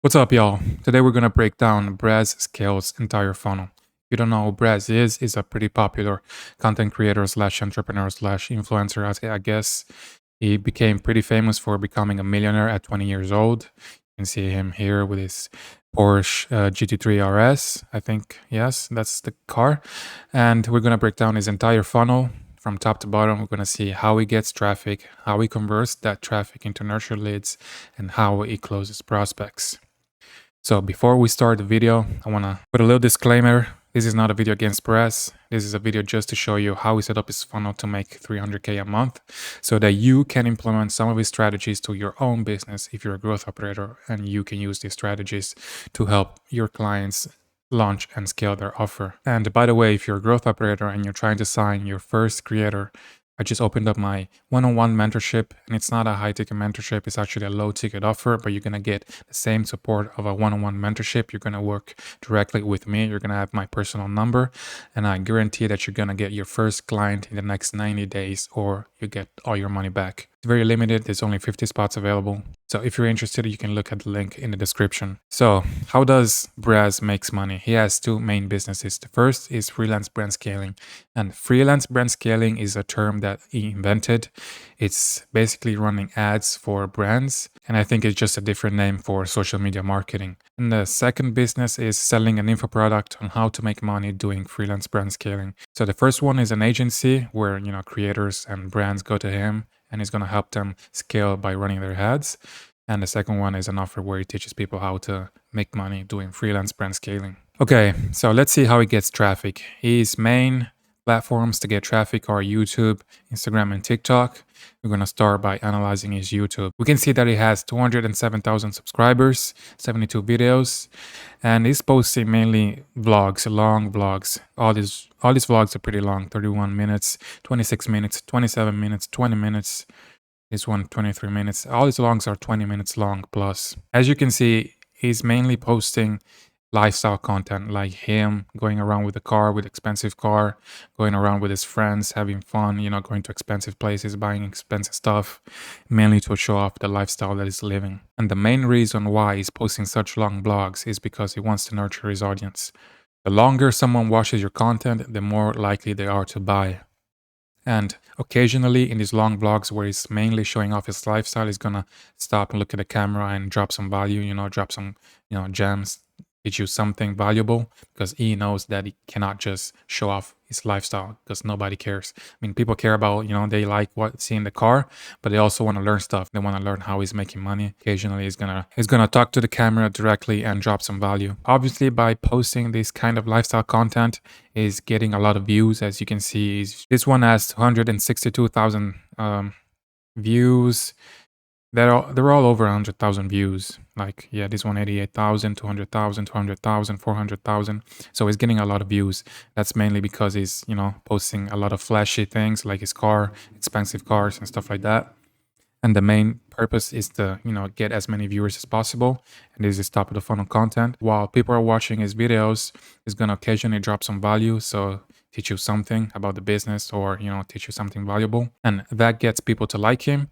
What's up, y'all? Today we're gonna break down Brez Scale's entire funnel. If you don't know who Brez is a pretty popular content creator slash entrepreneur slash influencer. I guess he became pretty famous for becoming a millionaire at 20 years old. You can see him here with his Porsche GT3 RS. I think, yes, that's the car. And we're gonna break down his entire funnel from top to bottom. We're gonna see how he gets traffic, how he converts that traffic into nurture leads, and how he closes prospects. So before we start the video, I want to put a little disclaimer. This is not a video against Brez. This is a video just to show you how he set up his funnel to make 300K a month so that you can implement some of his strategies to your own business if you're a growth operator, and you can use these strategies to help your clients launch and scale their offer. And by the way, if you're a growth operator and you're trying to sign your first creator, I just opened up my one-on-one mentorship, and it's not a high-ticket mentorship. It's actually a low-ticket offer, but you're going to get the same support of a one-on-one mentorship. You're going to work directly with me. You're going to have my personal number, and I guarantee that you're going to get your first client in the next 90 days, or you get all your money back. It's very limited. There's only 50 spots available. So if you're interested, you can look at the link in the description. So how does Brez makes money? He has two main businesses. The first is freelance brand scaling. And freelance brand scaling is a term that he invented. It's basically running ads for brands. And I think it's just a different name for social media marketing. And the second business is selling an info product on how to make money doing freelance brand scaling. So the first one is an agency where, creators and brands go to him, and he's going to help them scale by running their ads. And the second one is an offer where he teaches people how to make money doing freelance brand scaling. Okay, so let's see how he gets traffic. His main platforms to get traffic are YouTube, Instagram, and TikTok. We're going to start by analyzing his YouTube. We can see that he has 207,000 subscribers, 72 videos, and he's posting mainly vlogs, long vlogs. All these vlogs are pretty long, 31 minutes, 26 minutes, 27 minutes, 20 minutes. This one, 23 minutes. All his vlogs are 20 minutes long plus. As you can see, he's mainly posting lifestyle content, like him going around with a car, with expensive car, going around with his friends, having fun, going to expensive places, buying expensive stuff, mainly to show off the lifestyle that he's living. And the main reason why he's posting such long blogs is because he wants to nurture his audience. The longer someone watches your content, the more likely they are to buy. And occasionally in these long vlogs where he's mainly showing off his lifestyle, he's gonna stop and look at the camera and drop some value, drop some, gems, teach you something valuable, because he knows that he cannot just show off his lifestyle because nobody cares. I mean, people care about, they like what see in the car, but they also want to learn stuff. They want to learn how he's making money. Occasionally he's gonna talk to the camera directly and drop some value. Obviously, by posting this kind of lifestyle content, is getting a lot of views. As you can see, this one has 262,000 views. They're all over 100,000 views. Like, yeah, this one 88,000, 200,000, 200,000, 400,000. So he's getting a lot of views. That's mainly because he's, posting a lot of flashy things like his car, expensive cars and stuff like that. And the main purpose is to, get as many viewers as possible. And this is top of the funnel content. While people are watching his videos, he's going to occasionally drop some value. So teach you something about the business, or, teach you something valuable. And that gets people to like him.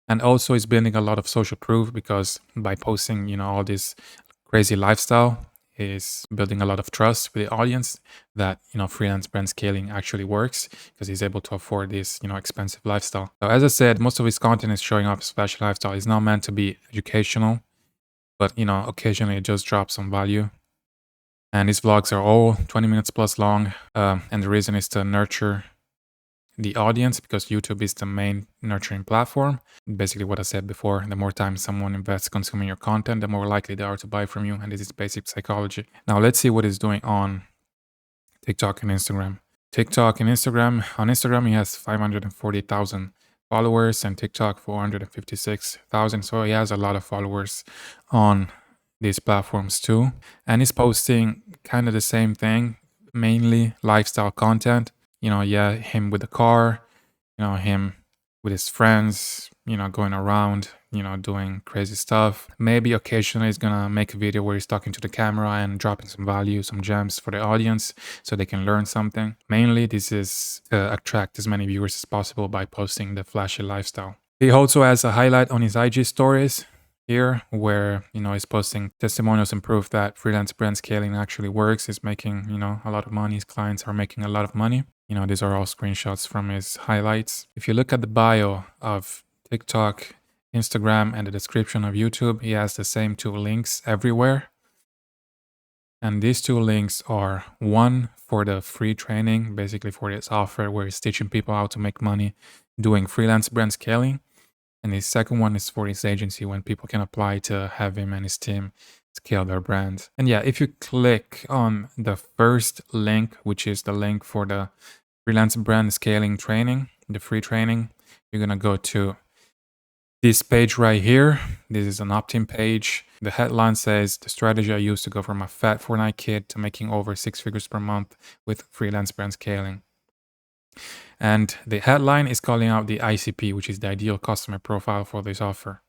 And also he's building a lot of social proof, because by posting, all this crazy lifestyle, is building a lot of trust with the audience that, freelance brand scaling actually works, because he's able to afford this, expensive lifestyle. So as I said, most of his content is showing off his flashy lifestyle. It's not meant to be educational, but, occasionally it just drops some value. And his vlogs are all 20 minutes plus long. And the reason is to nurture the audience, because YouTube is the main nurturing platform. Basically what I said before, the more time someone invests consuming your content, the more likely they are to buy from you. And this is basic psychology. Now let's see what he's doing on TikTok and Instagram. On Instagram, he has 540,000 followers, and TikTok 456,000. So he has a lot of followers on these platforms too. And he's posting kind of the same thing, mainly lifestyle content. Him with the car, him with his friends, going around, doing crazy stuff. Maybe occasionally he's gonna make a video where he's talking to the camera and dropping some value, some gems for the audience so they can learn something. Mainly this is to attract as many viewers as possible by posting the flashy lifestyle. He also has a highlight on his IG stories. here where, he's posting testimonials and proof that freelance brand scaling actually works. Is making, a lot of money. His clients are making a lot of money. These are all screenshots from his highlights. If you look at the bio of TikTok, Instagram, and the description of YouTube, he has the same two links everywhere. And these two links are one for the free training, basically for this offer where he's teaching people how to make money doing freelance brand scaling. And the second one is for his agency when people can apply to have him and his team scale their brand. And yeah, if you click on the first link, which is the link for the freelance brand scaling training, the free training, you're going to go to this page right here. This is an opt-in page. The headline says the strategy I used to go from a fat Fortnite kid to making over 6 figures per month with freelance brand scaling. And the headline is calling out the ICP, which is the ideal customer profile for this offer.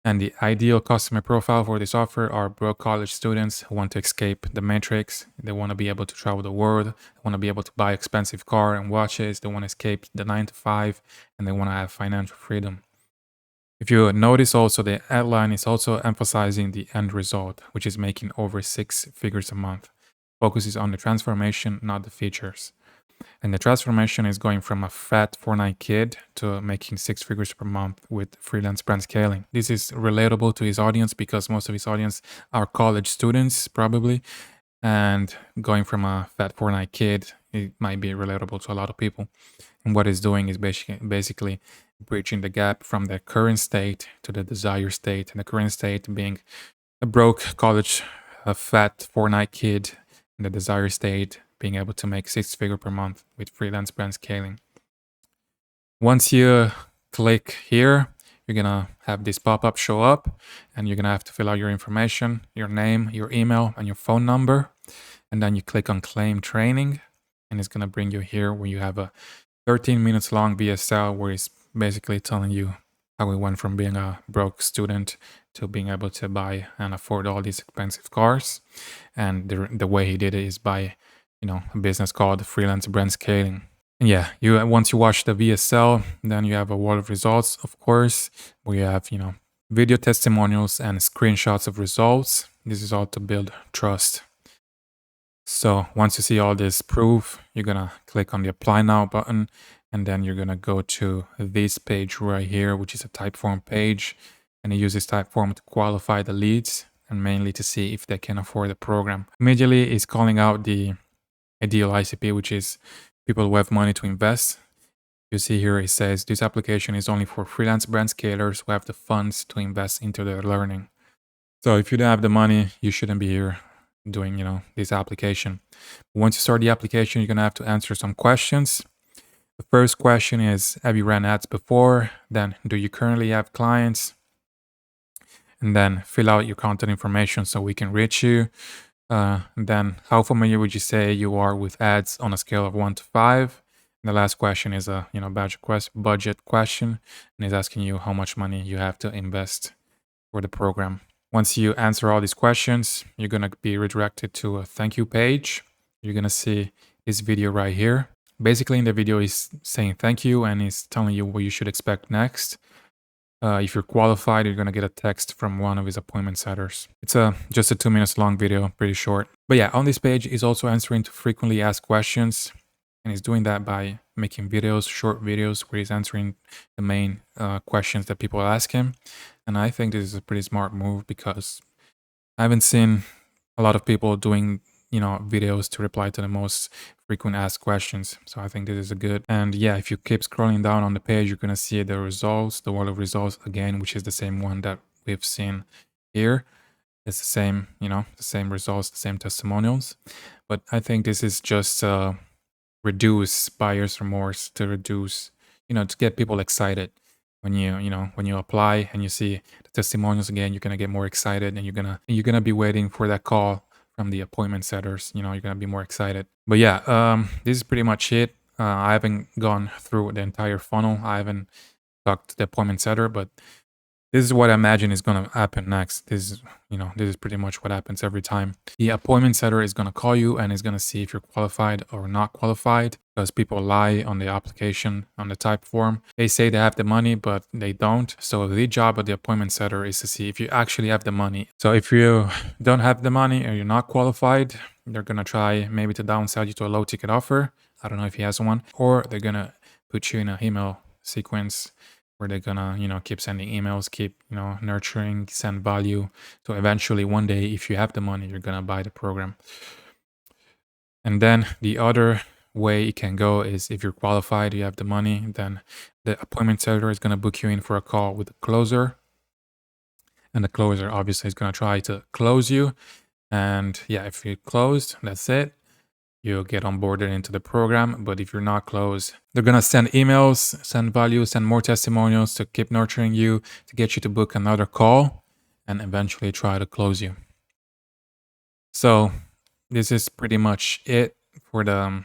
And the ideal customer profile for this offer are broke college students who want to escape the matrix. They want to be able to travel the world. They want to be able to buy expensive car and watches. They want to escape the 9 to 5, and they want to have financial freedom. If you notice also, the headline is also emphasizing the end result, which is making over 6 figures a month. Focuses on the transformation, not the features. And the transformation is going from a fat Fortnite kid to making 6 figures per month with freelance brand scaling. This is relatable to his audience because most of his audience are college students, probably. And going from a fat Fortnite kid, it might be relatable to a lot of people. And what it's doing is basically bridging the gap from the current state to the desired state. And the current state being a broke college, a fat Fortnite kid, and the desired state being able to make 6 figures per month with freelance brand scaling. Once you click here, you're gonna have this pop-up show up, and you're gonna have to fill out your information, your name, your email, and your phone number. And then you click on claim training, and it's gonna bring you here where you have a 13 minutes long VSL where it's basically telling you how he went from being a broke student to being able to buy and afford all these expensive cars. And the way he did it is by, a business called Freelance Brand Scaling. And yeah, once you watch the VSL, then you have a wall of results, of course, where you have, video testimonials and screenshots of results. This is all to build trust. So once you see all this proof, you're gonna click on the apply now button, and then you're gonna go to this page right here, which is a Typeform page, and it uses Typeform to qualify the leads and mainly to see if they can afford the program. Immediately, it's calling out the ideal ICP, which is people who have money to invest. You see here, it says this application is only for freelance brand scalers who have the funds to invest into their learning. So if you don't have the money, you shouldn't be here doing, this application. Once you start the application, you're gonna have to answer some questions. The first question is, have you ran ads before? Then, do you currently have clients? And then fill out your contact information so we can reach you. Then, how familiar would you say you are with ads on a scale of 1 to 5? And the last question is a budget question, and is asking you how much money you have to invest for the program. Once you answer all these questions, you're gonna be redirected to a thank you page. You're gonna see this video right here. Basically, in the video, he's saying thank you and he's telling you what you should expect next. If you're qualified, you're gonna get a text from one of his appointment setters. It's just a 2 minutes long video, pretty short. But yeah, on this page, he's also answering to frequently asked questions, and he's doing that by making videos, short videos, where he's answering the main questions that people ask him. And I think this is a pretty smart move because I haven't seen a lot of people doing, videos to reply to the most frequent asked questions. So I think this is a good. And yeah, if you keep scrolling down on the page, you're going to see the results, the wall of results again, which is the same one that we've seen here. It's the same, the same results, the same testimonials. But I think this is just reduce buyer's remorse, to reduce, to get people excited. When you apply and you see the testimonials again, you're gonna get more excited, and you're gonna be waiting for that call from the appointment setters. You're gonna be more excited. But yeah, this is pretty much it. I haven't gone through the entire funnel. I haven't talked to the appointment setter, but This is what I imagine is going to happen next. This is pretty much what happens every time. The appointment setter is going to call you and is going to see if you're qualified or not qualified, because people lie on the application, on the type form. They say they have the money, but they don't. So the job of the appointment setter is to see if you actually have the money. So if you don't have the money or you're not qualified, they're going to try maybe to downsell you to a low ticket offer. I don't know if he has one, or they're going to put you in an email sequence where they're gonna, keep sending emails, keep, nurturing, send value. So eventually one day, if you have the money, you're gonna buy the program. And then the other way it can go is if you're qualified, you have the money, then the appointment setter is gonna book you in for a call with the closer. And the closer obviously is gonna try to close you. And yeah, if you're closed, that's it. You'll get onboarded into the program. But if you're not close, they're going to send emails, send value, send more testimonials to keep nurturing you, to get you to book another call, and eventually try to close you. So this is pretty much it for the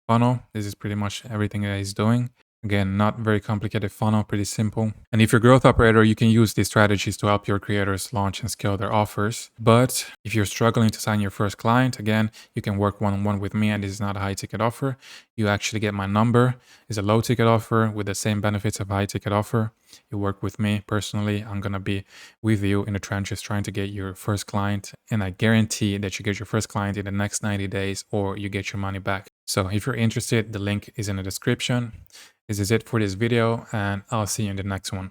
funnel. This is pretty much everything that he's doing. Again, not very complicated funnel, pretty simple. And if you're a growth operator, you can use these strategies to help your creators launch and scale their offers. But if you're struggling to sign your first client, again, you can work one-on-one with me, and this is not a high ticket offer. You actually get my number. It's a low ticket offer with the same benefits of a high ticket offer. You work with me personally. I'm going to be with you in the trenches trying to get your first client. And I guarantee that you get your first client in the next 90 days or you get your money back. So if you're interested, the link is in the description. This is it for this video, and I'll see you in the next one.